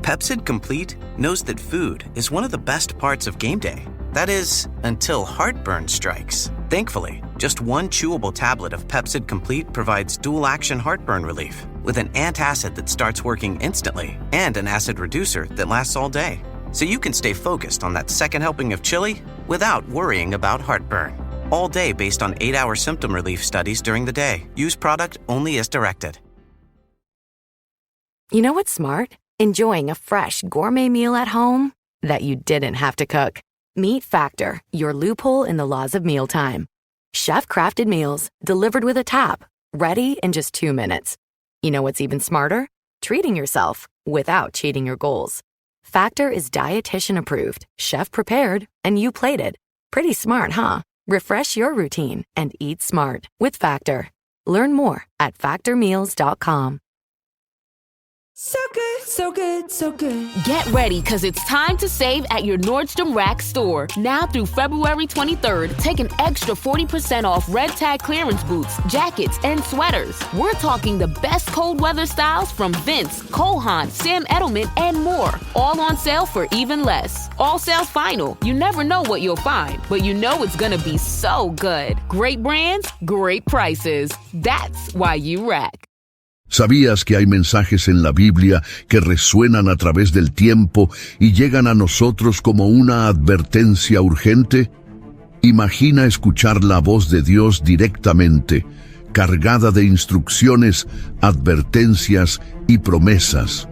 Pepsid Complete knows that food is one of the best parts of game day. That is, until heartburn strikes. Thankfully, just one chewable tablet of Pepsid Complete provides dual-action heartburn relief with an antacid that starts working instantly and an acid reducer that lasts all day. So you can stay focused on that second helping of chili without worrying about heartburn. All day based on 8-hour symptom relief studies during the day. Use product only as directed. You know what's smart? Enjoying a fresh gourmet meal at home that you didn't have to cook. Meet Factor, your loophole in the laws of mealtime. Chef-crafted meals delivered with a tap, ready in just 2 minutes. You know what's even smarter? Treating yourself without cheating your goals. Factor is dietitian approved, chef prepared, and you plated. Pretty smart, huh? Refresh your routine and eat smart with Factor. Learn more at factormeals.com. So good, so good, so good. Get ready, because it's time to save at your Nordstrom Rack store. Now through February 23rd, take an extra 40% off red tag clearance boots, jackets, and sweaters. We're talking the best cold weather styles from Vince, Cole Haan, Sam Edelman, and more. All on sale for even less. All sales final. You never know what you'll find, but you know it's gonna be so good. Great brands, great prices. That's why you rack. ¿Sabías que hay mensajes en la Biblia que resuenan a través del tiempo y llegan a nosotros como una advertencia urgente? Imagina escuchar la voz de Dios directamente, cargada de instrucciones, advertencias y promesas.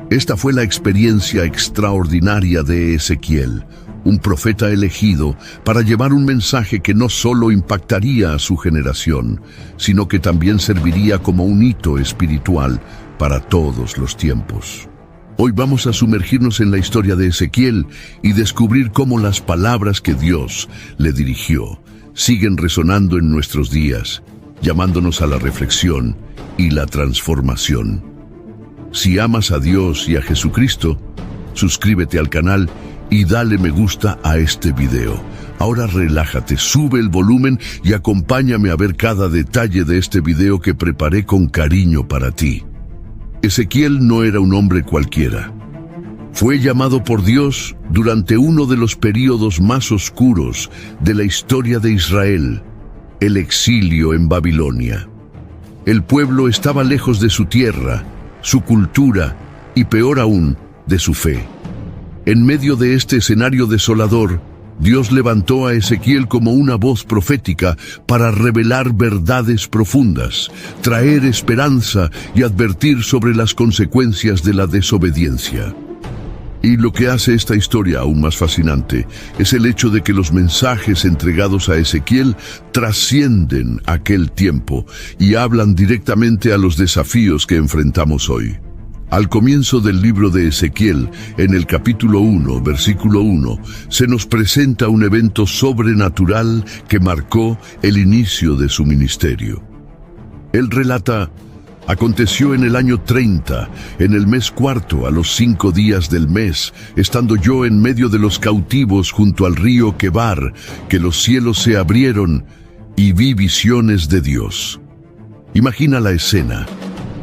Esta fue la experiencia extraordinaria de Ezequiel, un profeta elegido para llevar un mensaje que no solo impactaría a su generación, sino que también serviría como un hito espiritual para todos los tiempos. Hoy vamos a sumergirnos en la historia de Ezequiel y descubrir cómo las palabras que Dios le dirigió siguen resonando en nuestros días, llamándonos a la reflexión y la transformación. Si amas a Dios y a Jesucristo, suscríbete al canal y dale me gusta a este video. Ahora relájate, sube el volumen y acompáñame a ver cada detalle de este video que preparé con cariño para ti. Ezequiel no era un hombre cualquiera. Fue llamado por Dios durante uno de los períodos más oscuros de la historia de Israel, el exilio en Babilonia. El pueblo estaba lejos de su tierra, su cultura y, peor aún, de su fe. En medio de este escenario desolador, Dios levantó a Ezequiel como una voz profética para revelar verdades profundas, traer esperanza y advertir sobre las consecuencias de la desobediencia. Y lo que hace esta historia aún más fascinante es el hecho de que los mensajes entregados a Ezequiel trascienden aquel tiempo y hablan directamente a los desafíos que enfrentamos hoy. Al comienzo del libro de Ezequiel, en el capítulo 1, versículo 1, se nos presenta un evento sobrenatural que marcó el inicio de su ministerio. Él relata: aconteció en el año 30, en el mes cuarto, a los 5 días del mes, estando yo en medio de los cautivos junto al río Quebar, que los cielos se abrieron y vi visiones de Dios. Imagina la escena.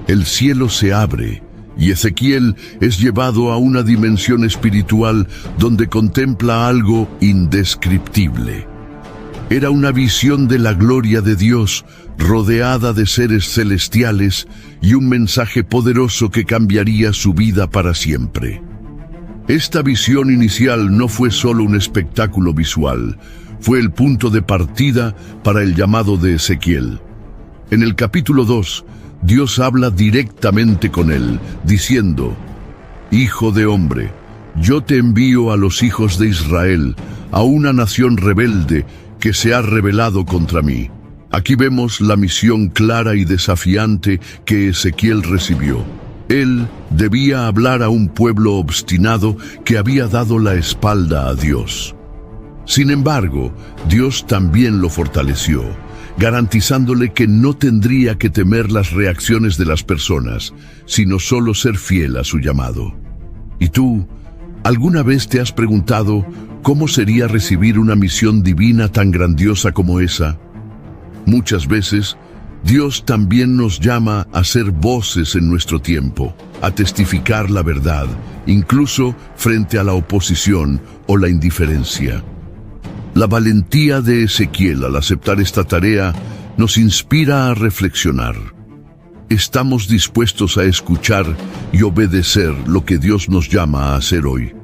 El cielo se abre y Ezequiel es llevado a una dimensión espiritual donde contempla algo indescriptible. Era una visión de la gloria de Dios, rodeada de seres celestiales, y un mensaje poderoso que cambiaría su vida para siempre. Esta visión inicial no fue solo un espectáculo visual, fue el punto de partida para el llamado de Ezequiel. En el capítulo 2, Dios habla directamente con él, diciendo: Hijo de hombre, yo te envío a los hijos de Israel, a una nación rebelde que se ha rebelado contra mí. Aquí vemos la misión clara y desafiante que Ezequiel recibió. Él debía hablar a un pueblo obstinado que había dado la espalda a Dios. Sin embargo, Dios también lo fortaleció, garantizándole que no tendría que temer las reacciones de las personas, sino solo ser fiel a su llamado. ¿Y tú, alguna vez te has preguntado cómo sería recibir una misión divina tan grandiosa como esa? Muchas veces Dios también nos llama a ser voces en nuestro tiempo, a testificar la verdad, incluso frente a la oposición o la indiferencia. La valentía de Ezequiel al aceptar esta tarea nos inspira a reflexionar. ¿Estamos dispuestos a escuchar y obedecer lo que Dios nos llama a hacer hoy?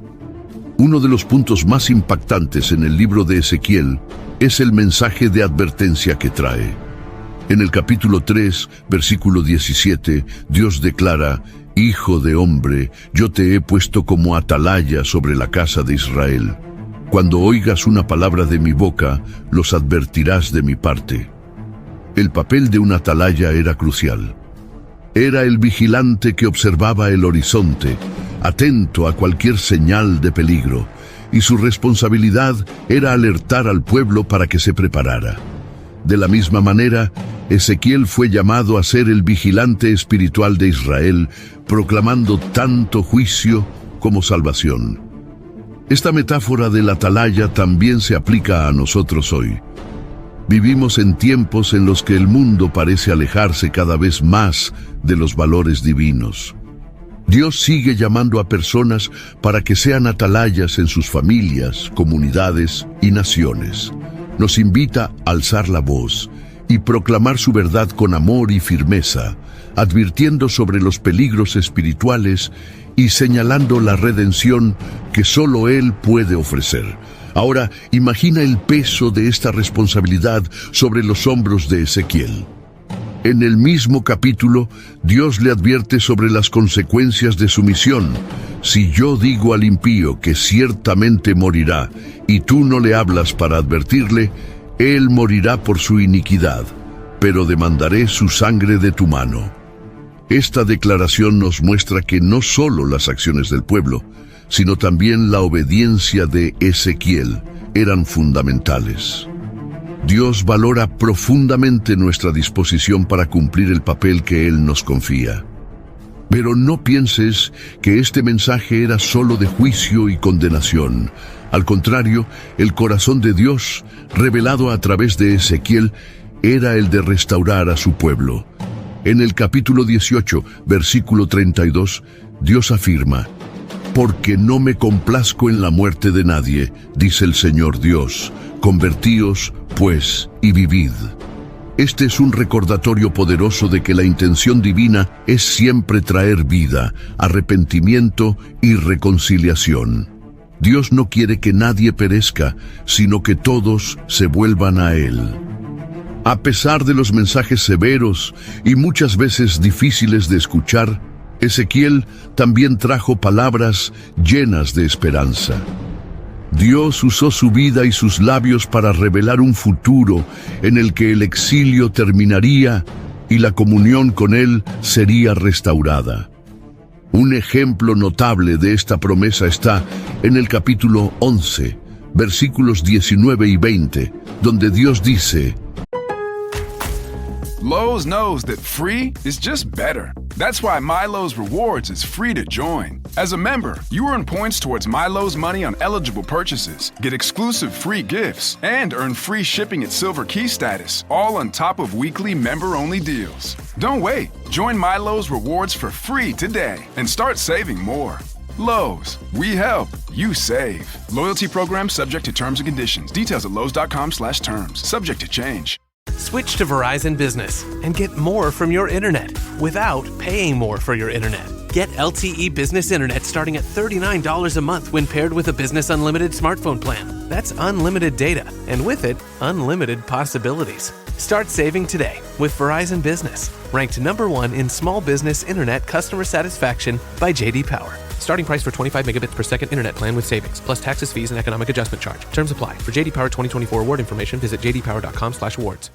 Uno de los puntos más impactantes en el libro de Ezequiel es el mensaje de advertencia que trae. En el capítulo 3, versículo 17, Dios declara: «Hijo de hombre, yo te he puesto como atalaya sobre la casa de Israel. Cuando oigas una palabra de mi boca, los advertirás de mi parte». El papel de un atalaya era crucial. Era el vigilante que observaba el horizonte, atento a cualquier señal de peligro, y su responsabilidad era alertar al pueblo para que se preparara. De la misma manera, Ezequiel fue llamado a ser el vigilante espiritual de Israel, proclamando tanto juicio como salvación. Esta metáfora del atalaya también se aplica a nosotros hoy. Vivimos en tiempos en los que el mundo parece alejarse cada vez más de los valores divinos. Dios sigue llamando a personas para que sean atalayas en sus familias, comunidades y naciones. Nos invita a alzar la voz y proclamar su verdad con amor y firmeza, advirtiendo sobre los peligros espirituales y señalando la redención que solo Él puede ofrecer. Ahora, imagina el peso de esta responsabilidad sobre los hombros de Ezequiel. En el mismo capítulo, Dios le advierte sobre las consecuencias de su misión. «Si yo digo al impío que ciertamente morirá, y tú no le hablas para advertirle, él morirá por su iniquidad, pero demandaré su sangre de tu mano». Esta declaración nos muestra que no solo las acciones del pueblo, sino también la obediencia de Ezequiel eran fundamentales. Dios valora profundamente nuestra disposición para cumplir el papel que Él nos confía. Pero no pienses que este mensaje era solo de juicio y condenación. Al contrario, el corazón de Dios, revelado a través de Ezequiel, era el de restaurar a su pueblo. En el capítulo 18, versículo 32, Dios afirma: «Porque no me complazco en la muerte de nadie, dice el Señor Dios. Convertíos, pues, y vivid». Este es un recordatorio poderoso de que la intención divina es siempre traer vida, arrepentimiento y reconciliación. Dios no quiere que nadie perezca, sino que todos se vuelvan a Él. A pesar de los mensajes severos y muchas veces difíciles de escuchar, Ezequiel también trajo palabras llenas de esperanza. Dios usó su vida y sus labios para revelar un futuro en el que el exilio terminaría y la comunión con Él sería restaurada. Un ejemplo notable de esta promesa está en el capítulo 11, versículos 19 y 20, donde Dios dice: Lowe's knows that free is just better. That's why MyLowe's Rewards is free to join. As a member, you earn points towards MyLowe's money on eligible purchases, get exclusive free gifts, and earn free shipping at Silver Key status, all on top of weekly member-only deals. Don't wait. Join MyLowe's Rewards for free today and start saving more. Lowe's, we help, you save. Loyalty program subject to terms and conditions. Details at lowes.com/terms. Subject to change. Switch to Verizon Business and get more from your internet without paying more for your internet. Get LTE Business Internet starting at $39 a month when paired with a Business Unlimited smartphone plan. That's unlimited data, and with it, unlimited possibilities. Start saving today with Verizon Business, ranked #1 in small business internet customer satisfaction by J.D. Power. Starting price for 25 megabits per second internet plan with savings, plus taxes, fees, and economic adjustment charge. Terms apply. For J.D. Power 2024 award information, visit jdpower.com/awards.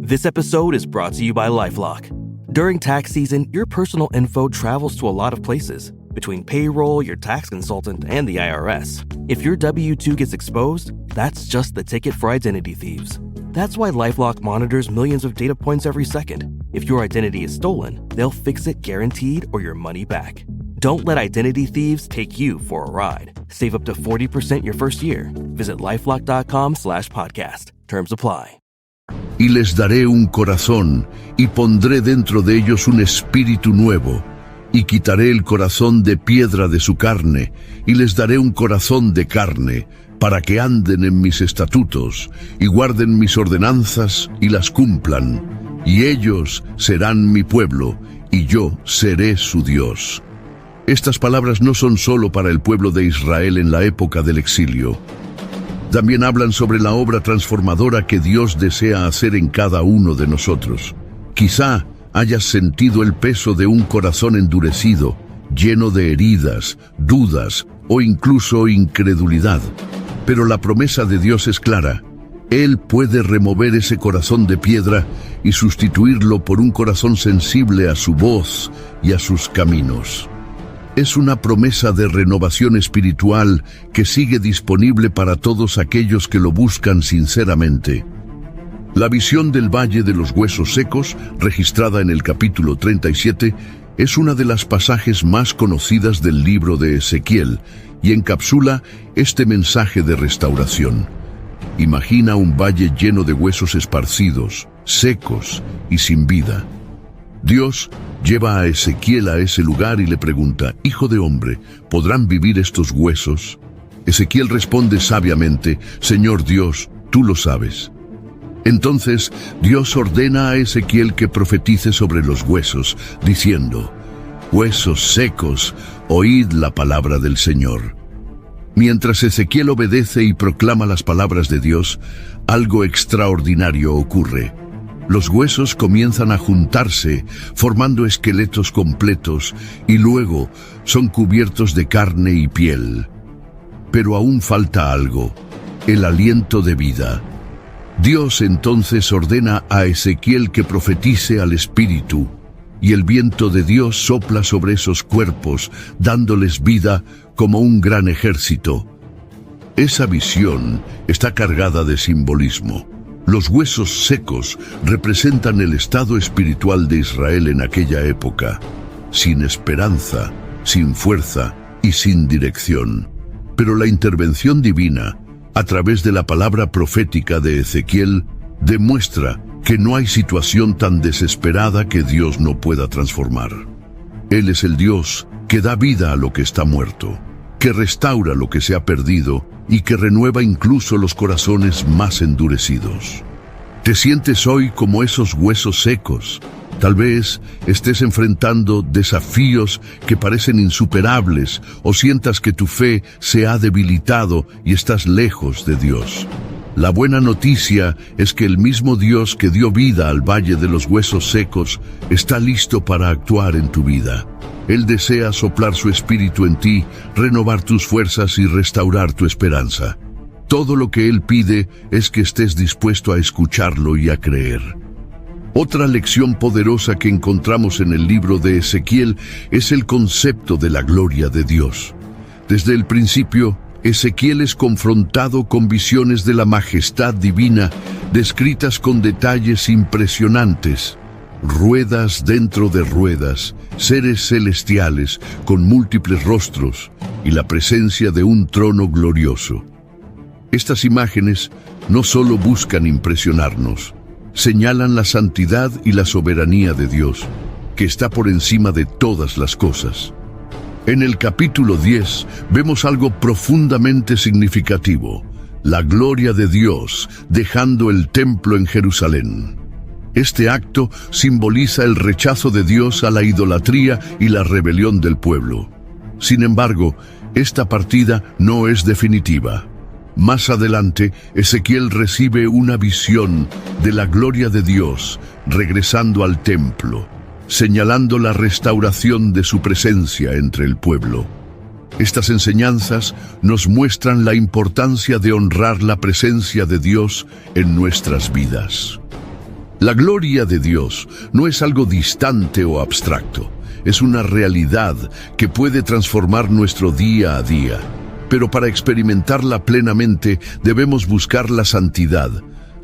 This episode is brought to you by LifeLock. During tax season, your personal info travels to a lot of places. Between payroll, your tax consultant, and the IRS. If your W-2 gets exposed, that's just the ticket for identity thieves. That's why LifeLock monitors millions of data points every second. If your identity is stolen, they'll fix it guaranteed or your money back. Don't let identity thieves take you for a ride. Save up to 40% your first year. Visit LifeLock.com/podcast. Terms apply. Y les daré un corazón, y pondré dentro de ellos un espíritu nuevo, y quitaré el corazón de piedra de su carne, y les daré un corazón de carne, para que anden en mis estatutos, y guarden mis ordenanzas, y las cumplan. Y ellos serán mi pueblo, y yo seré su Dios. Estas palabras no son solo para el pueblo de Israel en la época del exilio. También hablan sobre la obra transformadora que Dios desea hacer en cada uno de nosotros. Quizá hayas sentido el peso de un corazón endurecido, lleno de heridas, dudas o incluso incredulidad. Pero la promesa de Dios es clara. Él puede remover ese corazón de piedra y sustituirlo por un corazón sensible a su voz y a sus caminos. Es una promesa de renovación espiritual que sigue disponible para todos aquellos que lo buscan sinceramente. La visión del Valle de los Huesos Secos, registrada en el capítulo 37, es una de las pasajes más conocidas del libro de Ezequiel y encapsula este mensaje de restauración. Imagina un valle lleno de huesos esparcidos, secos y sin vida. Dios lleva a Ezequiel a ese lugar y le pregunta: «Hijo de hombre, ¿podrán vivir estos huesos?». Ezequiel responde sabiamente: «Señor Dios, tú lo sabes». Entonces Dios ordena a Ezequiel que profetice sobre los huesos, diciendo: «Huesos secos, oíd la palabra del Señor». Mientras Ezequiel obedece y proclama las palabras de Dios, algo extraordinario ocurre. Los huesos comienzan a juntarse, formando esqueletos completos, y luego son cubiertos de carne y piel. Pero aún falta algo: el aliento de vida. Dios entonces ordena a Ezequiel que profetice al Espíritu, y el viento de Dios sopla sobre esos cuerpos, dándoles vida como un gran ejército. Esa visión está cargada de simbolismo. Los huesos secos representan el estado espiritual de Israel en aquella época, sin esperanza, sin fuerza y sin dirección. Pero la intervención divina, a través de la palabra profética de Ezequiel, demuestra que no hay situación tan desesperada que Dios no pueda transformar. Él es el Dios que da vida a lo que está muerto, que restaura lo que se ha perdido y que renueva incluso los corazones más endurecidos. ¿Te sientes hoy como esos huesos secos? Tal vez estés enfrentando desafíos que parecen insuperables o sientas que tu fe se ha debilitado y estás lejos de Dios. La buena noticia es que el mismo Dios que dio vida al Valle de los Huesos Secos está listo para actuar en tu vida. Él desea soplar su espíritu en ti, renovar tus fuerzas y restaurar tu esperanza. Todo lo que Él pide es que estés dispuesto a escucharlo y a creer. Otra lección poderosa que encontramos en el libro de Ezequiel es el concepto de la gloria de Dios. Desde el principio, Ezequiel es confrontado con visiones de la majestad divina, descritas con detalles impresionantes. Ruedas dentro de ruedas, seres celestiales con múltiples rostros y la presencia de un trono glorioso. Estas imágenes no solo buscan impresionarnos, señalan la santidad y la soberanía de Dios, que está por encima de todas las cosas. En el capítulo 10 vemos algo profundamente significativo: la gloria de Dios dejando el templo en Jerusalén. Este acto simboliza el rechazo de Dios a la idolatría y la rebelión del pueblo. Sin embargo, esta partida no es definitiva. Más adelante, Ezequiel recibe una visión de la gloria de Dios regresando al templo, señalando la restauración de su presencia entre el pueblo. Estas enseñanzas nos muestran la importancia de honrar la presencia de Dios en nuestras vidas. La gloria de Dios no es algo distante o abstracto, es una realidad que puede transformar nuestro día a día. Pero para experimentarla plenamente debemos buscar la santidad,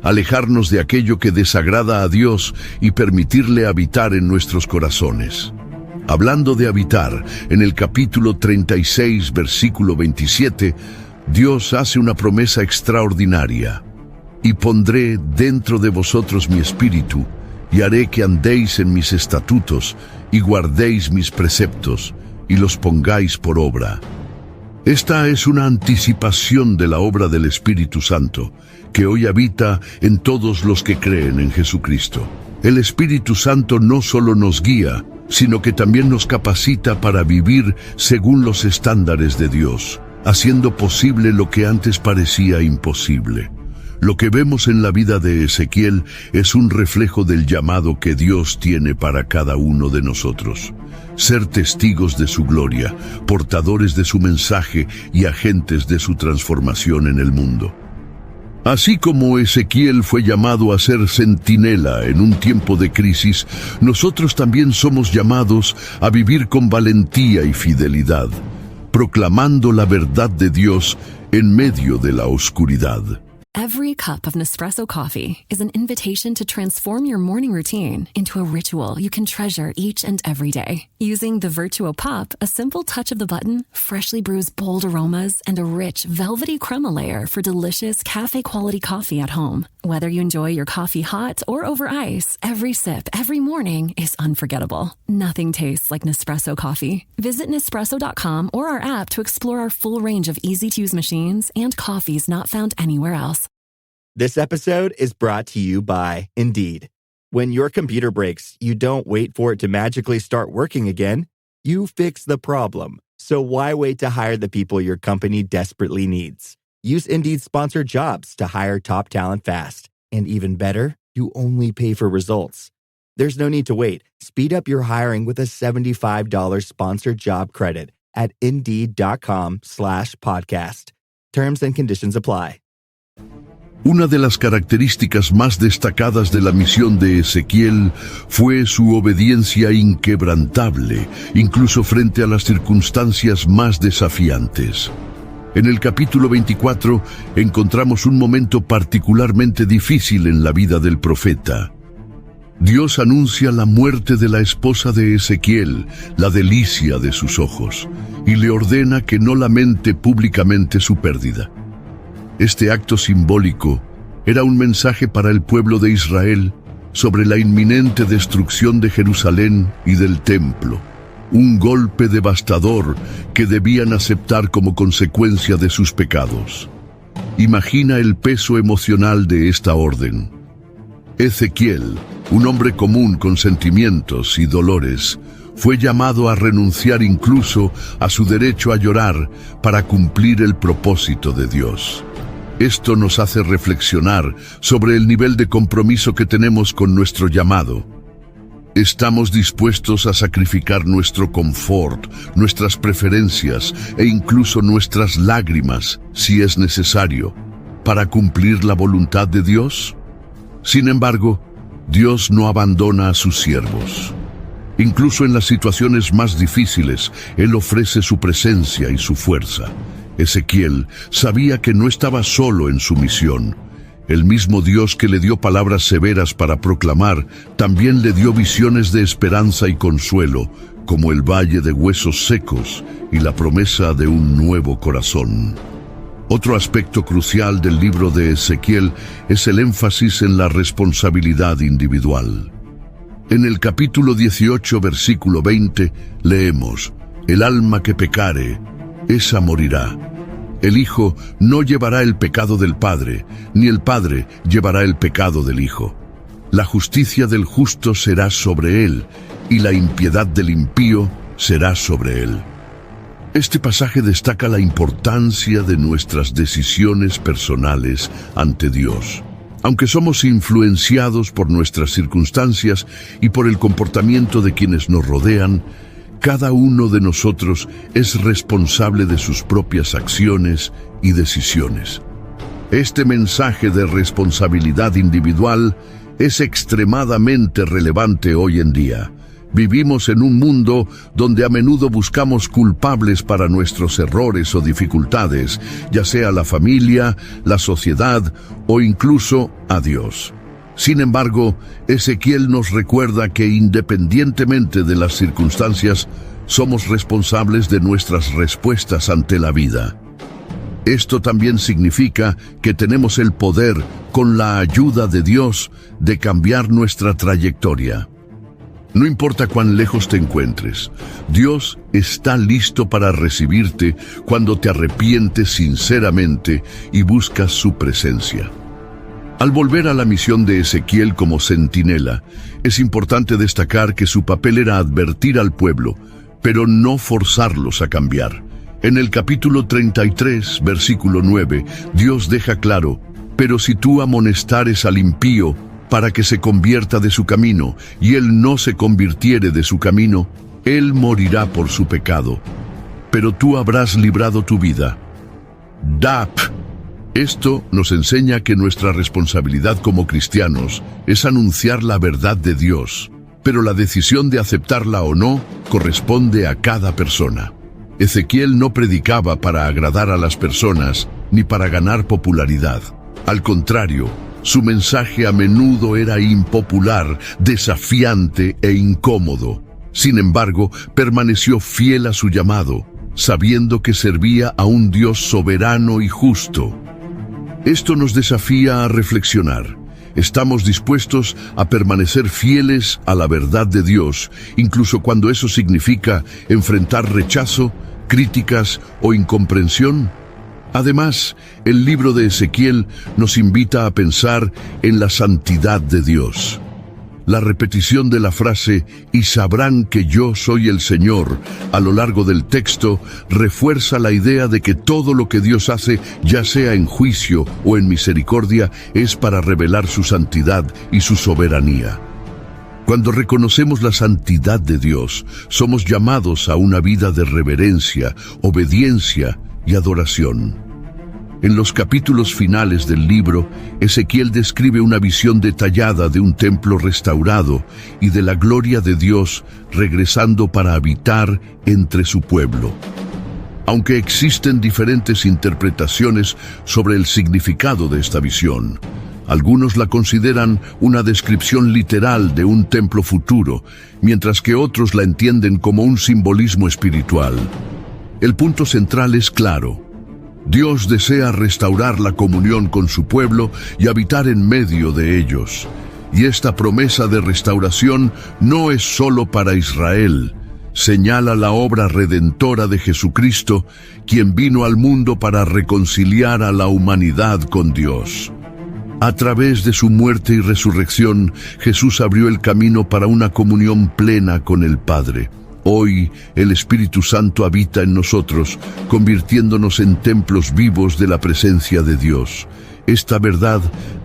alejarnos de aquello que desagrada a Dios y permitirle habitar en nuestros corazones. Hablando de habitar, en el capítulo 36, versículo 27, Dios hace una promesa extraordinaria. Y pondré dentro de vosotros mi espíritu, y haré que andéis en mis estatutos, y guardéis mis preceptos, y los pongáis por obra. Esta es una anticipación de la obra del Espíritu Santo, que hoy habita en todos los que creen en Jesucristo. El Espíritu Santo no solo nos guía, sino que también nos capacita para vivir según los estándares de Dios, haciendo posible lo que antes parecía imposible. Lo que vemos en la vida de Ezequiel es un reflejo del llamado que Dios tiene para cada uno de nosotros. Ser testigos de su gloria, portadores de su mensaje y agentes de su transformación en el mundo. Así como Ezequiel fue llamado a ser centinela en un tiempo de crisis, nosotros también somos llamados a vivir con valentía y fidelidad, proclamando la verdad de Dios en medio de la oscuridad. Every cup of Nespresso coffee is an invitation to transform your morning routine into a ritual you can treasure each and every day. Using the Vertuo Pup, a simple touch of the button freshly brews bold aromas and a rich, velvety crema layer for delicious cafe-quality coffee at home. Whether you enjoy your coffee hot or over ice, every sip, every morning is unforgettable. Nothing tastes like Nespresso coffee. Visit Nespresso.com or our app to explore our full range of easy-to-use machines and coffees not found anywhere else. This episode is brought to you by Indeed. When your computer breaks, you don't wait for it to magically start working again. You fix the problem. So why wait to hire the people your company desperately needs? Use Indeed's sponsored jobs to hire top talent fast. And even better, you only pay for results. There's no need to wait. Speed up your hiring with a $75 sponsored job credit at Indeed.com/podcast. Terms and conditions apply. Una de las características más destacadas de la misión de Ezequiel fue su obediencia inquebrantable, incluso frente a las circunstancias más desafiantes. En el capítulo 24 encontramos un momento particularmente difícil en la vida del profeta. Dios anuncia la muerte de la esposa de Ezequiel, la delicia de sus ojos, y le ordena que no lamente públicamente su pérdida. Este acto simbólico era un mensaje para el pueblo de Israel sobre la inminente destrucción de Jerusalén y del templo, un golpe devastador que debían aceptar como consecuencia de sus pecados. Imagina el peso emocional de esta orden. Ezequiel, un hombre común con sentimientos y dolores, fue llamado a renunciar incluso a su derecho a llorar para cumplir el propósito de Dios. Esto nos hace reflexionar sobre el nivel de compromiso que tenemos con nuestro llamado. ¿Estamos dispuestos a sacrificar nuestro confort, nuestras preferencias e incluso nuestras lágrimas, si es necesario, para cumplir la voluntad de Dios? Sin embargo, Dios no abandona a sus siervos. Incluso en las situaciones más difíciles, Él ofrece su presencia y su fuerza. Ezequiel sabía que no estaba solo en su misión. El mismo Dios que le dio palabras severas para proclamar, también le dio visiones de esperanza y consuelo, como el valle de huesos secos y la promesa de un nuevo corazón. Otro aspecto crucial del libro de Ezequiel es el énfasis en la responsabilidad individual. En el capítulo 18, versículo 20, leemos: «El alma que pecare, esa morirá. El hijo no llevará el pecado del padre, ni el padre llevará el pecado del hijo. La justicia del justo será sobre él, y la impiedad del impío será sobre él». Este pasaje destaca la importancia de nuestras decisiones personales ante Dios. Aunque somos influenciados por nuestras circunstancias y por el comportamiento de quienes nos rodean, cada uno de nosotros es responsable de sus propias acciones y decisiones. Este mensaje de responsabilidad individual es extremadamente relevante hoy en día. Vivimos en un mundo donde a menudo buscamos culpables para nuestros errores o dificultades, ya sea la familia, la sociedad o incluso a Dios. Sin embargo, Ezequiel nos recuerda que independientemente de las circunstancias, somos responsables de nuestras respuestas ante la vida. Esto también significa que tenemos el poder, con la ayuda de Dios, de cambiar nuestra trayectoria. No importa cuán lejos te encuentres, Dios está listo para recibirte cuando te arrepientes sinceramente y buscas su presencia. Al volver a la misión de Ezequiel como centinela, es importante destacar que su papel era advertir al pueblo, pero no forzarlos a cambiar. En el capítulo 33, versículo 9, Dios deja claro: «Pero si tú amonestares al impío para que se convierta de su camino, y él no se convirtiere de su camino, él morirá por su pecado. Pero tú habrás librado tu vida». DAP. Esto nos enseña que nuestra responsabilidad como cristianos es anunciar la verdad de Dios, pero la decisión de aceptarla o no corresponde a cada persona. Ezequiel no predicaba para agradar a las personas ni para ganar popularidad. Al contrario, su mensaje a menudo era impopular, desafiante e incómodo. Sin embargo, permaneció fiel a su llamado, sabiendo que servía a un Dios soberano y justo. Esto nos desafía a reflexionar. ¿Estamos dispuestos a permanecer fieles a la verdad de Dios, incluso cuando eso significa enfrentar rechazo, críticas o incomprensión? Además, el libro de Ezequiel nos invita a pensar en la santidad de Dios. La repetición de la frase «y sabrán que yo soy el Señor» a lo largo del texto refuerza la idea de que todo lo que Dios hace, ya sea en juicio o en misericordia, es para revelar su santidad y su soberanía. Cuando reconocemos la santidad de Dios, somos llamados a una vida de reverencia, obediencia y adoración. En los capítulos finales del libro, Ezequiel describe una visión detallada de un templo restaurado y de la gloria de Dios regresando para habitar entre su pueblo. Aunque existen diferentes interpretaciones sobre el significado de esta visión, algunos la consideran una descripción literal de un templo futuro, mientras que otros la entienden como un simbolismo espiritual. El punto central es claro: Dios desea restaurar la comunión con su pueblo y habitar en medio de ellos. Y esta promesa de restauración no es solo para Israel. Señala la obra redentora de Jesucristo, quien vino al mundo para reconciliar a la humanidad con Dios. A través de su muerte y resurrección, Jesús abrió el camino para una comunión plena con el Padre. Hoy, el Espíritu Santo habita en nosotros, convirtiéndonos en templos vivos de la presencia de Dios. Esta verdad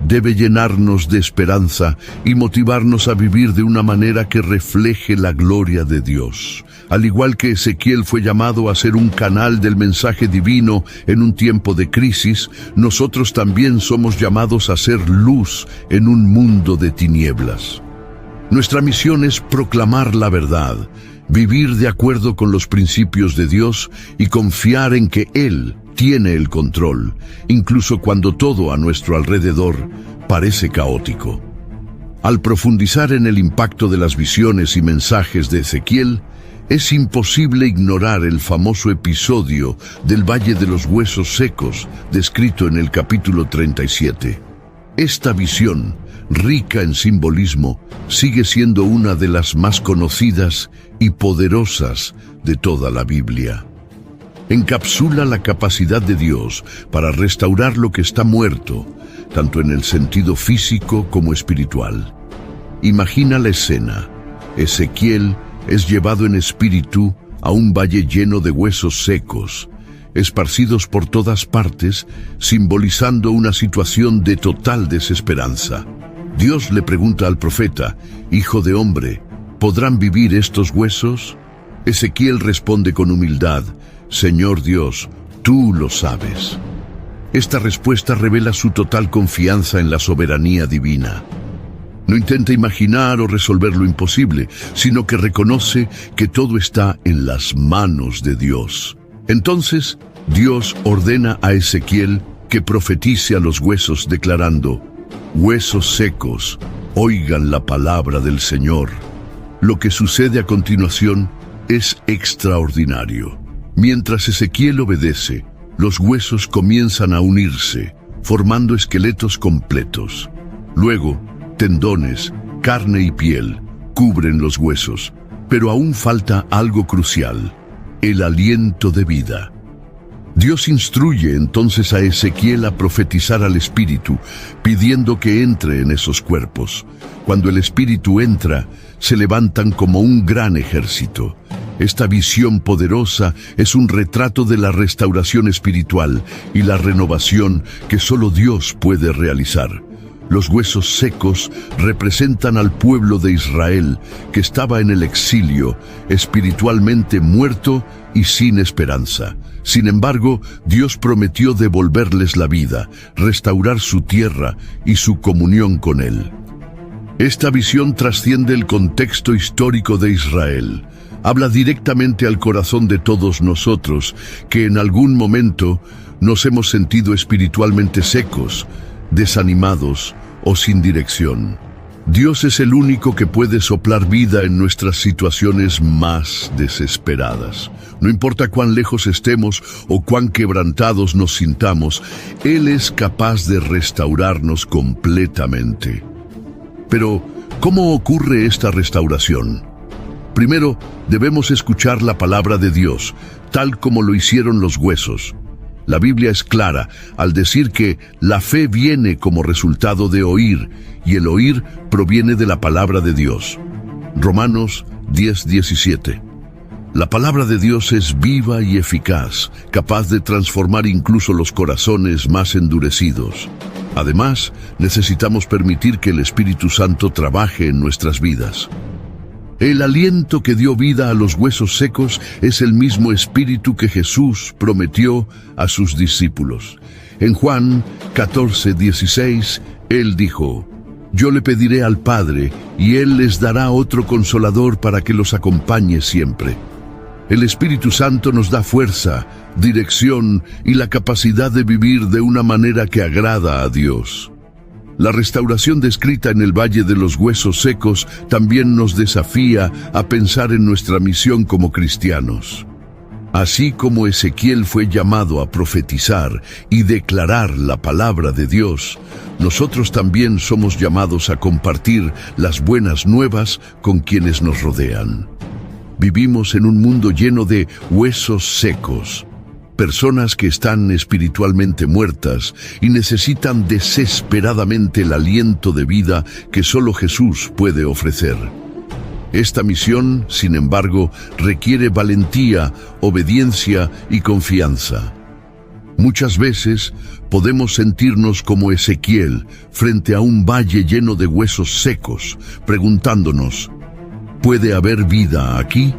debe llenarnos de esperanza y motivarnos a vivir de una manera que refleje la gloria de Dios. Al igual que Ezequiel fue llamado a ser un canal del mensaje divino en un tiempo de crisis, nosotros también somos llamados a ser luz en un mundo de tinieblas. Nuestra misión es proclamar la verdad, vivir de acuerdo con los principios de Dios y confiar en que Él tiene el control, incluso cuando todo a nuestro alrededor parece caótico. Al profundizar en el impacto de las visiones y mensajes de Ezequiel, es imposible ignorar el famoso episodio del Valle de los Huesos Secos, descrito en el capítulo 37. Esta visión, rica en simbolismo, sigue siendo una de las más conocidas y poderosas de toda la Biblia. Encapsula la capacidad de Dios para restaurar lo que está muerto, tanto en el sentido físico como espiritual. Imagina la escena. Ezequiel es llevado en espíritu a un valle lleno de huesos secos, esparcidos por todas partes, simbolizando una situación de total desesperanza. Dios le pregunta al profeta: «Hijo de hombre, ¿podrán vivir estos huesos?». Ezequiel responde con humildad: «Señor Dios, tú lo sabes». Esta respuesta revela su total confianza en la soberanía divina. No intenta imaginar o resolver lo imposible, sino que reconoce que todo está en las manos de Dios. Entonces, Dios ordena a Ezequiel que profetice a los huesos declarando: «Huesos secos, oigan la palabra del Señor». Lo que sucede a continuación es extraordinario. Mientras Ezequiel obedece, Los huesos comienzan a unirse, formando esqueletos completos. Luego, tendones, carne y piel cubren los huesos, pero aún falta algo crucial: el aliento de vida. Dios instruye entonces a Ezequiel a profetizar al Espíritu, pidiendo que entre en esos cuerpos. Cuando el Espíritu entra, se levantan como un gran ejército. Esta visión poderosa es un retrato de la restauración espiritual y la renovación que solo Dios puede realizar. Los huesos secos representan al pueblo de Israel, que estaba en el exilio, espiritualmente muerto y sin esperanza. Sin embargo, Dios prometió devolverles la vida, restaurar su tierra y su comunión con Él. Esta visión trasciende el contexto histórico de Israel. Habla directamente al corazón de todos nosotros, que en algún momento nos hemos sentido espiritualmente secos, desanimados o sin dirección. Dios es el único que puede soplar vida en nuestras situaciones más desesperadas. No importa cuán lejos estemos o cuán quebrantados nos sintamos, Él es capaz de restaurarnos completamente. Pero, ¿cómo ocurre esta restauración? Primero, debemos escuchar la palabra de Dios, tal como lo hicieron los huesos. La Biblia es clara al decir que la fe viene como resultado de oír, y el oír proviene de la palabra de Dios. Romanos 10:17. La palabra de Dios es viva y eficaz, capaz de transformar incluso los corazones más endurecidos. Además, necesitamos permitir que el Espíritu Santo trabaje en nuestras vidas. El aliento que dio vida a los huesos secos es el mismo Espíritu que Jesús prometió a sus discípulos. En Juan 14:16, Él dijo: «Yo le pediré al Padre, y Él les dará otro Consolador para que los acompañe siempre». El Espíritu Santo nos da fuerza, dirección y la capacidad de vivir de una manera que agrada a Dios. La restauración descrita en el Valle de los Huesos Secos también nos desafía a pensar en nuestra misión como cristianos. Así como Ezequiel fue llamado a profetizar y declarar la palabra de Dios, nosotros también somos llamados a compartir las buenas nuevas con quienes nos rodean. Vivimos en un mundo lleno de huesos secos, personas que están espiritualmente muertas y necesitan desesperadamente el aliento de vida que solo Jesús puede ofrecer. Esta misión, sin embargo, requiere valentía, obediencia y confianza. Muchas veces podemos sentirnos como Ezequiel frente a un valle lleno de huesos secos, preguntándonos: ¿puede haber vida aquí?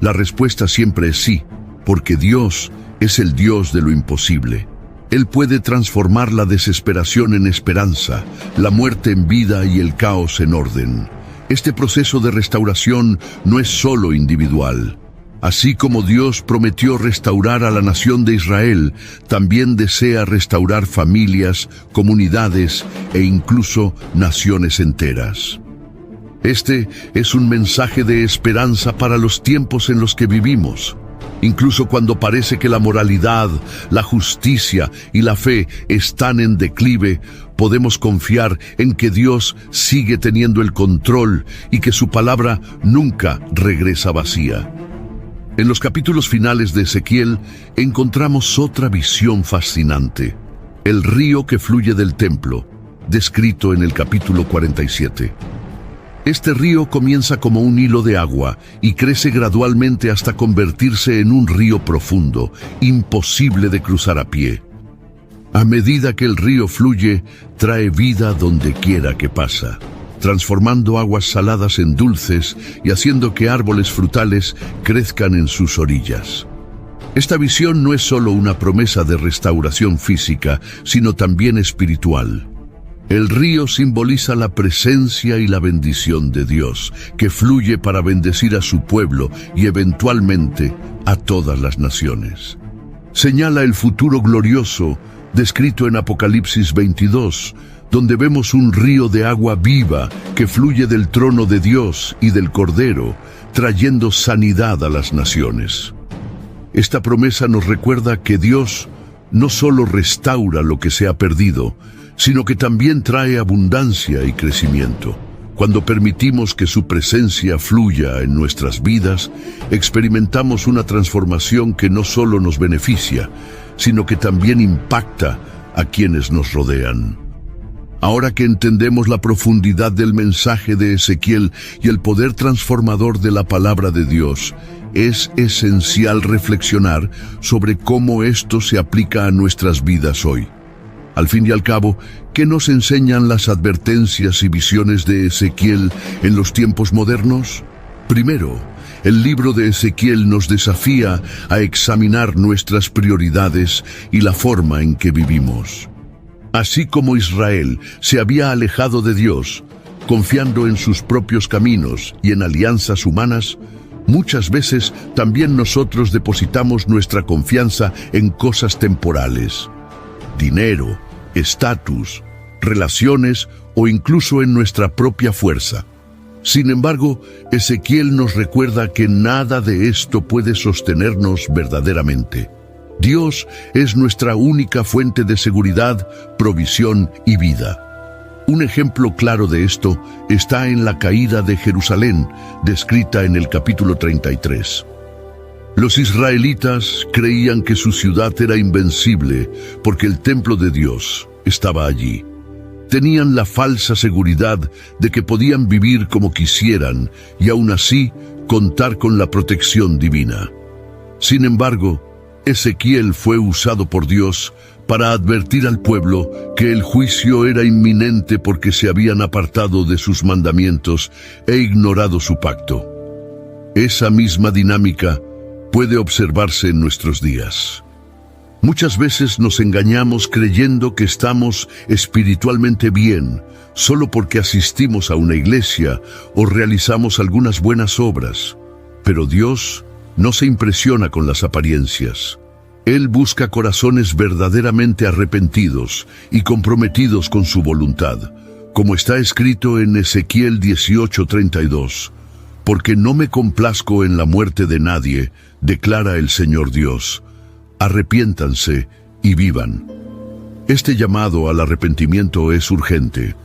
La respuesta siempre es sí, porque Dios es el Dios de lo imposible. Él puede transformar la desesperación en esperanza, la muerte en vida y el caos en orden. Este proceso de restauración no es solo individual. Así como Dios prometió restaurar a la nación de Israel, también desea restaurar familias, comunidades e incluso naciones enteras. Este es un mensaje de esperanza para los tiempos en los que vivimos. Incluso cuando parece que la moralidad, la justicia y la fe están en declive, podemos confiar en que Dios sigue teniendo el control y que su palabra nunca regresa vacía. En los capítulos finales de Ezequiel encontramos otra visión fascinante: el río que fluye del templo, descrito en el capítulo 47. Este río comienza como un hilo de agua y crece gradualmente hasta convertirse en un río profundo, imposible de cruzar a pie. A medida que el río fluye, trae vida donde quiera que pasa, transformando aguas saladas en dulces y haciendo que árboles frutales crezcan en sus orillas. Esta visión no es solo una promesa de restauración física, sino también espiritual. El río simboliza la presencia y la bendición de Dios, que fluye para bendecir a su pueblo y eventualmente a todas las naciones. Señala el futuro glorioso, descrito en Apocalipsis 22, donde vemos un río de agua viva que fluye del trono de Dios y del Cordero, trayendo sanidad a las naciones. Esta promesa nos recuerda que Dios no solo restaura lo que se ha perdido, sino que también trae abundancia y crecimiento. Cuando permitimos que su presencia fluya en nuestras vidas, experimentamos una transformación que no solo nos beneficia, sino que también impacta a quienes nos rodean. Ahora que entendemos la profundidad del mensaje de Ezequiel y el poder transformador de la palabra de Dios, es esencial reflexionar sobre cómo esto se aplica a nuestras vidas hoy. Al fin y al cabo, ¿qué nos enseñan las advertencias y visiones de Ezequiel en los tiempos modernos? Primero, el libro de Ezequiel nos desafía a examinar nuestras prioridades y la forma en que vivimos. Así como Israel se había alejado de Dios, confiando en sus propios caminos y en alianzas humanas, muchas veces también nosotros depositamos nuestra confianza en cosas temporales. Dinero, estatus, relaciones o incluso en nuestra propia fuerza. Sin embargo, Ezequiel nos recuerda que nada de esto puede sostenernos verdaderamente. Dios es nuestra única fuente de seguridad, provisión y vida. Un ejemplo claro de esto está en la caída de Jerusalén, descrita en el capítulo 33. Los israelitas creían que su ciudad era invencible porque el templo de Dios estaba allí. Tenían la falsa seguridad de que podían vivir como quisieran y aún así contar con la protección divina. Sin embargo, Ezequiel fue usado por Dios para advertir al pueblo que el juicio era inminente porque se habían apartado de sus mandamientos e ignorado su pacto. Esa misma dinámica puede observarse en nuestros días. Muchas veces nos engañamos creyendo que estamos espiritualmente bien solo porque asistimos a una iglesia o realizamos algunas buenas obras. Pero Dios no se impresiona con las apariencias. Él busca corazones verdaderamente arrepentidos y comprometidos con su voluntad, como está escrito en Ezequiel 18:32. Porque no me complazco en la muerte de nadie, declara el Señor Dios. Arrepiéntanse y vivan. Este llamado al arrepentimiento es urgente.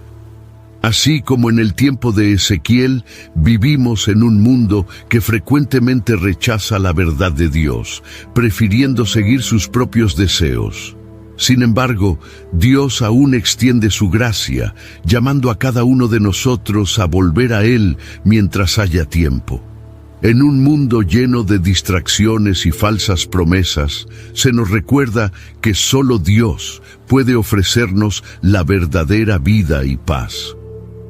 Así como en el tiempo de Ezequiel, vivimos en un mundo que frecuentemente rechaza la verdad de Dios, prefiriendo seguir sus propios deseos. Sin embargo, Dios aún extiende su gracia, llamando a cada uno de nosotros a volver a Él mientras haya tiempo. En un mundo lleno de distracciones y falsas promesas, se nos recuerda que solo Dios puede ofrecernos la verdadera vida y paz.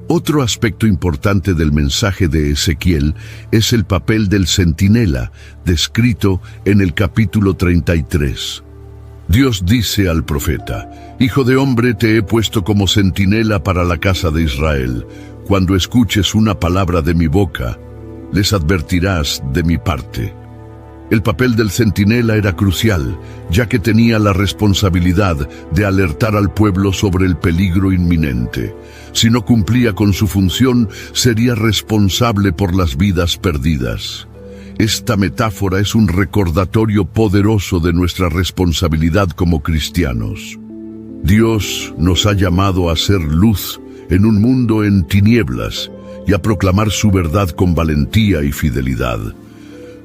Otro aspecto importante del mensaje de Ezequiel es el papel del centinela, descrito en el capítulo 33. Dios dice al profeta: Hijo de hombre, te he puesto como centinela para la casa de Israel. Cuando escuches una palabra de mi boca, les advertirás de mi parte. El papel del centinela era crucial, ya que tenía la responsabilidad de alertar al pueblo sobre el peligro inminente. Si no cumplía con su función, sería responsable por las vidas perdidas. Esta metáfora es un recordatorio poderoso de nuestra responsabilidad como cristianos. Dios nos ha llamado a ser luz en un mundo en tinieblas y a proclamar su verdad con valentía y fidelidad.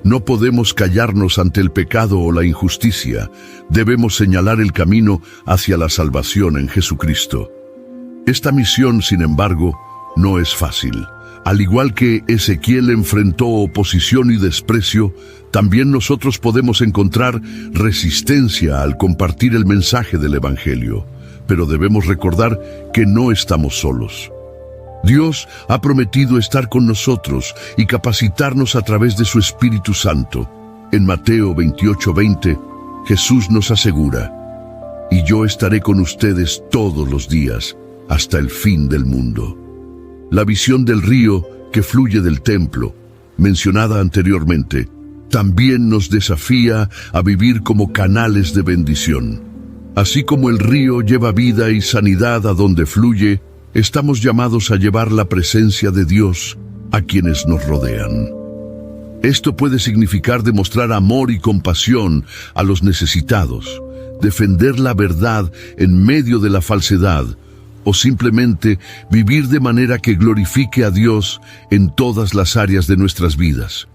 No podemos callarnos ante el pecado o la injusticia. Debemos señalar el camino hacia la salvación en Jesucristo. Esta misión, sin embargo, no es fácil. Al igual que Ezequiel enfrentó oposición y desprecio, también nosotros podemos encontrar resistencia al compartir el mensaje del Evangelio. Pero debemos recordar que no estamos solos. Dios ha prometido estar con nosotros y capacitarnos a través de su Espíritu Santo. En Mateo 28:20, Jesús nos asegura: y yo estaré con ustedes todos los días, hasta el fin del mundo. La visión del río que fluye del templo, mencionada anteriormente, también nos desafía a vivir como canales de bendición. Así como el río lleva vida y sanidad a donde fluye, estamos llamados a llevar la presencia de Dios a quienes nos rodean. Esto puede significar demostrar amor y compasión a los necesitados, defender la verdad en medio de la falsedad, o simplemente vivir de manera que glorifique a Dios en todas las áreas de nuestras vidas.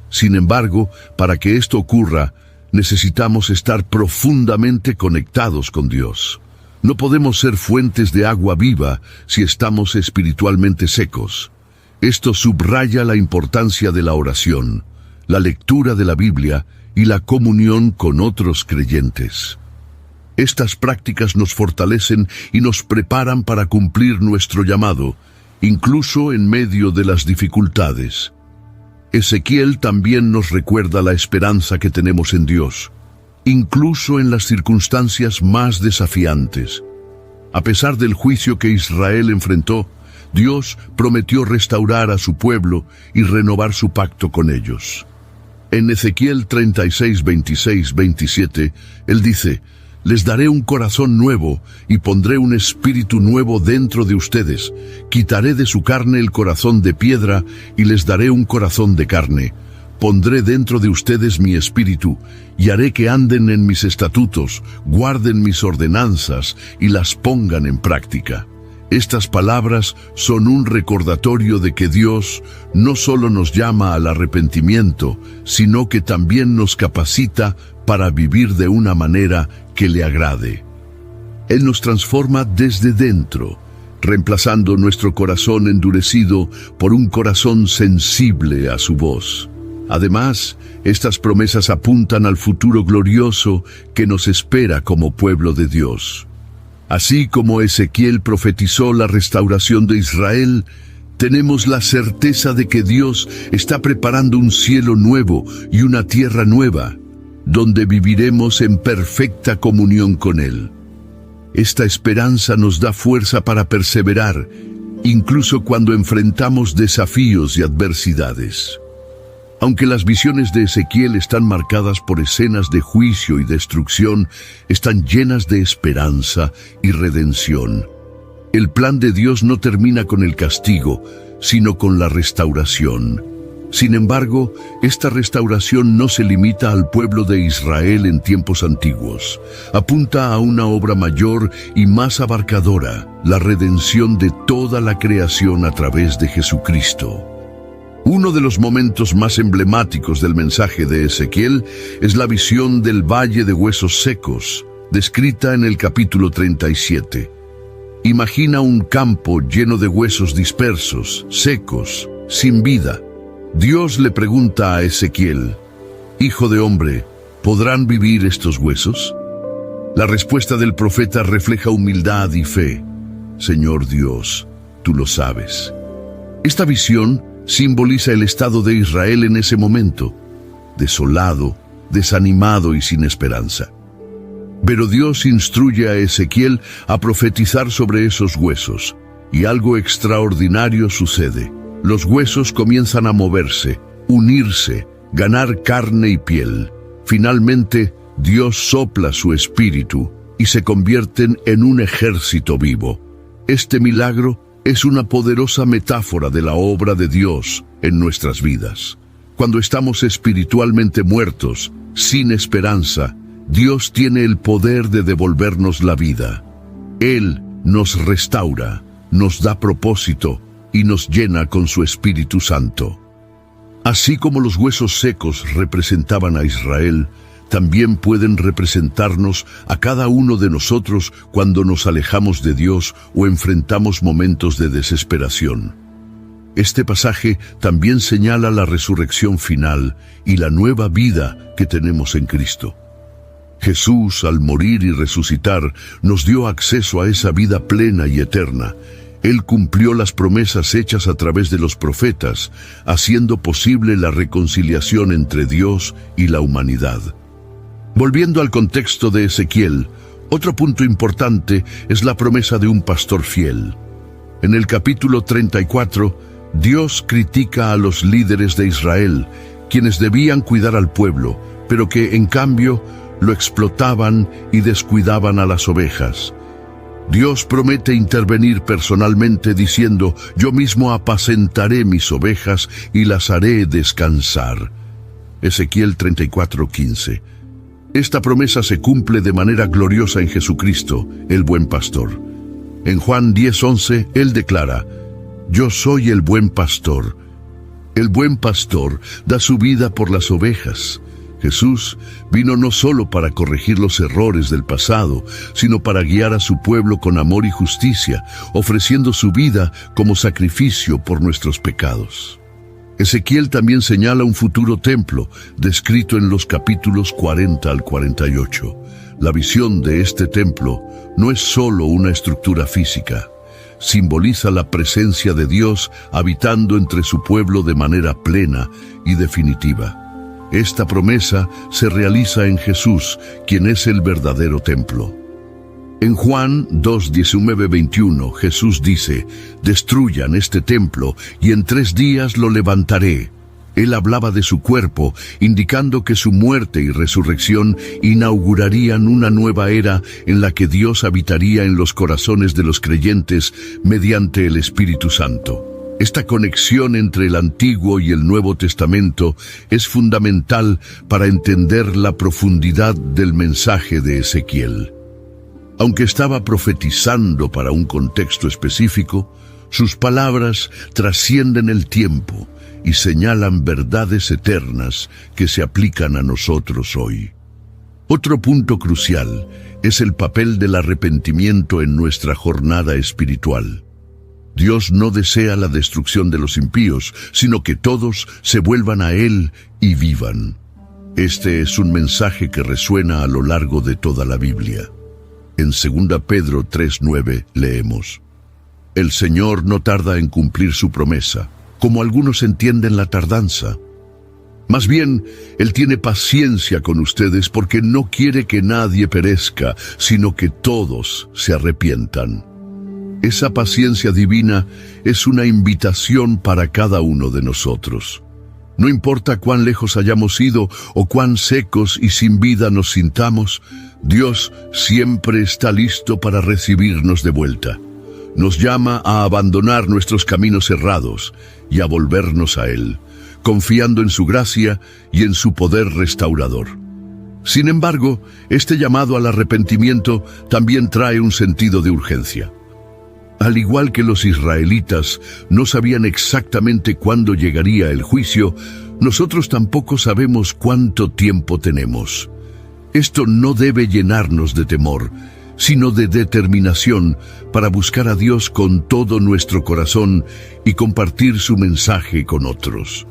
Sin embargo, para que esto ocurra, necesitamos estar profundamente conectados con Dios. No podemos ser fuentes de agua viva si estamos espiritualmente secos. Esto subraya la importancia de la oración, la lectura de la Biblia y la comunión con otros creyentes. Estas prácticas nos fortalecen y nos preparan para cumplir nuestro llamado, incluso en medio de las dificultades. Ezequiel también nos recuerda la esperanza que tenemos en Dios, incluso en las circunstancias más desafiantes. A pesar del juicio que Israel enfrentó, Dios prometió restaurar a su pueblo y renovar su pacto con ellos. En Ezequiel 36, 26, 27, Él dice: «Les daré un corazón nuevo y pondré un espíritu nuevo dentro de ustedes. Quitaré de su carne el corazón de piedra y les daré un corazón de carne. Pondré dentro de ustedes mi espíritu y haré que anden en mis estatutos, guarden mis ordenanzas y las pongan en práctica». Estas palabras son un recordatorio de que Dios no solo nos llama al arrepentimiento, sino que también nos capacita para vivir de una manera que le agrade. Él nos transforma desde dentro, reemplazando nuestro corazón endurecido por un corazón sensible a su voz. Además, estas promesas apuntan al futuro glorioso que nos espera como pueblo de Dios. Así como Ezequiel profetizó la restauración de Israel, tenemos la certeza de que Dios está preparando un cielo nuevo y una tierra nueva, donde viviremos en perfecta comunión con Él. Esta esperanza nos da fuerza para perseverar, incluso cuando enfrentamos desafíos y adversidades. Aunque las visiones de Ezequiel están marcadas por escenas de juicio y destrucción, están llenas de esperanza y redención. El plan de Dios no termina con el castigo, sino con la restauración. Sin embargo, esta restauración no se limita al pueblo de Israel en tiempos antiguos. Apunta a una obra mayor y más abarcadora, la redención de toda la creación a través de Jesucristo. Uno de los momentos más emblemáticos del mensaje de Ezequiel es la visión del Valle de Huesos Secos, descrita en el capítulo 37. Imagina un campo lleno de huesos dispersos, secos, sin vida. Dios le pregunta a Ezequiel: «Hijo de hombre, ¿podrán vivir estos huesos?». La respuesta del profeta refleja humildad y fe. «Señor Dios, tú lo sabes». Esta visión simboliza el estado de Israel en ese momento, desolado, desanimado y sin esperanza. Pero Dios instruye a Ezequiel a profetizar sobre esos huesos, y algo extraordinario sucede. Los huesos comienzan a moverse, unirse, ganar carne y piel. Finalmente, Dios sopla su espíritu y se convierten en un ejército vivo. Este milagro es una poderosa metáfora de la obra de Dios en nuestras vidas. Cuando estamos espiritualmente muertos, sin esperanza, Dios tiene el poder de devolvernos la vida. Él nos restaura, nos da propósito y nos llena con su Espíritu Santo. Así como los huesos secos representaban a Israel, también pueden representarnos a cada uno de nosotros cuando nos alejamos de Dios o enfrentamos momentos de desesperación. Este pasaje también señala la resurrección final y la nueva vida que tenemos en Cristo. Jesús, al morir y resucitar, nos dio acceso a esa vida plena y eterna. Él cumplió las promesas hechas a través de los profetas, haciendo posible la reconciliación entre Dios y la humanidad. Volviendo al contexto de Ezequiel, otro punto importante es la promesa de un pastor fiel. En el capítulo 34, Dios critica a los líderes de Israel, quienes debían cuidar al pueblo, pero que en cambio lo explotaban y descuidaban a las ovejas. Dios promete intervenir personalmente diciendo: «Yo mismo apacentaré mis ovejas y las haré descansar». Ezequiel 34:15. Esta promesa se cumple de manera gloriosa en Jesucristo, el buen pastor. En Juan 10:11, Él declara: Yo soy el buen pastor. El buen pastor da su vida por las ovejas. Jesús vino no solo para corregir los errores del pasado, sino para guiar a su pueblo con amor y justicia, ofreciendo su vida como sacrificio por nuestros pecados. Ezequiel también señala un futuro templo, descrito en los capítulos 40 al 48. La visión de este templo no es solo una estructura física, simboliza la presencia de Dios habitando entre su pueblo de manera plena y definitiva. Esta promesa se realiza en Jesús, quien es el verdadero templo. En Juan 2:19-21, Jesús dice: Destruyan este templo y en 3 días lo levantaré. Él hablaba de su cuerpo, indicando que su muerte y resurrección inaugurarían una nueva era en la que Dios habitaría en los corazones de los creyentes mediante el Espíritu Santo. Esta conexión entre el Antiguo y el Nuevo Testamento es fundamental para entender la profundidad del mensaje de Ezequiel. Aunque estaba profetizando para un contexto específico, sus palabras trascienden el tiempo y señalan verdades eternas que se aplican a nosotros hoy. Otro punto crucial es el papel del arrepentimiento en nuestra jornada espiritual. Dios no desea la destrucción de los impíos, sino que todos se vuelvan a Él y vivan. Este es un mensaje que resuena a lo largo de toda la Biblia. En 2 Pedro 3:9 leemos: El Señor no tarda en cumplir su promesa, como algunos entienden la tardanza. Más bien, Él tiene paciencia con ustedes porque no quiere que nadie perezca, sino que todos se arrepientan. Esa paciencia divina es una invitación para cada uno de nosotros. No importa cuán lejos hayamos ido o cuán secos y sin vida nos sintamos, Dios siempre está listo para recibirnos de vuelta. Nos llama a abandonar nuestros caminos errados y a volvernos a Él, confiando en su gracia y en su poder restaurador. Sin embargo, este llamado al arrepentimiento también trae un sentido de urgencia. Al igual que los israelitas no sabían exactamente cuándo llegaría el juicio, nosotros tampoco sabemos cuánto tiempo tenemos. Esto no debe llenarnos de temor, sino de determinación para buscar a Dios con todo nuestro corazón y compartir su mensaje con otros.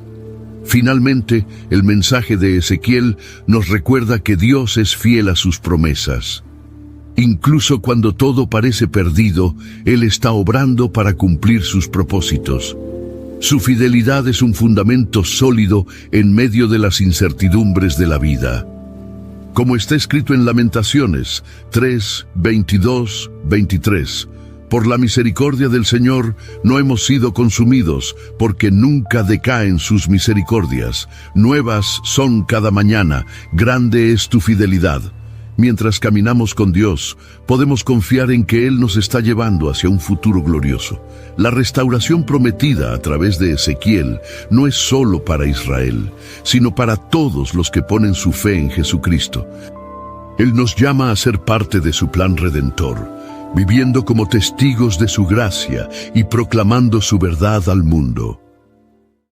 Finalmente, el mensaje de Ezequiel nos recuerda que Dios es fiel a sus promesas. Incluso cuando todo parece perdido, Él está obrando para cumplir sus propósitos. Su fidelidad es un fundamento sólido en medio de las incertidumbres de la vida. Como está escrito en Lamentaciones 3:22-23, por la misericordia del Señor no hemos sido consumidos, porque nunca decaen sus misericordias. Nuevas son cada mañana, grande es tu fidelidad. Mientras caminamos con Dios, podemos confiar en que Él nos está llevando hacia un futuro glorioso. La restauración prometida a través de Ezequiel no es solo para Israel, sino para todos los que ponen su fe en Jesucristo. Él nos llama a ser parte de su plan redentor, viviendo como testigos de su gracia y proclamando su verdad al mundo.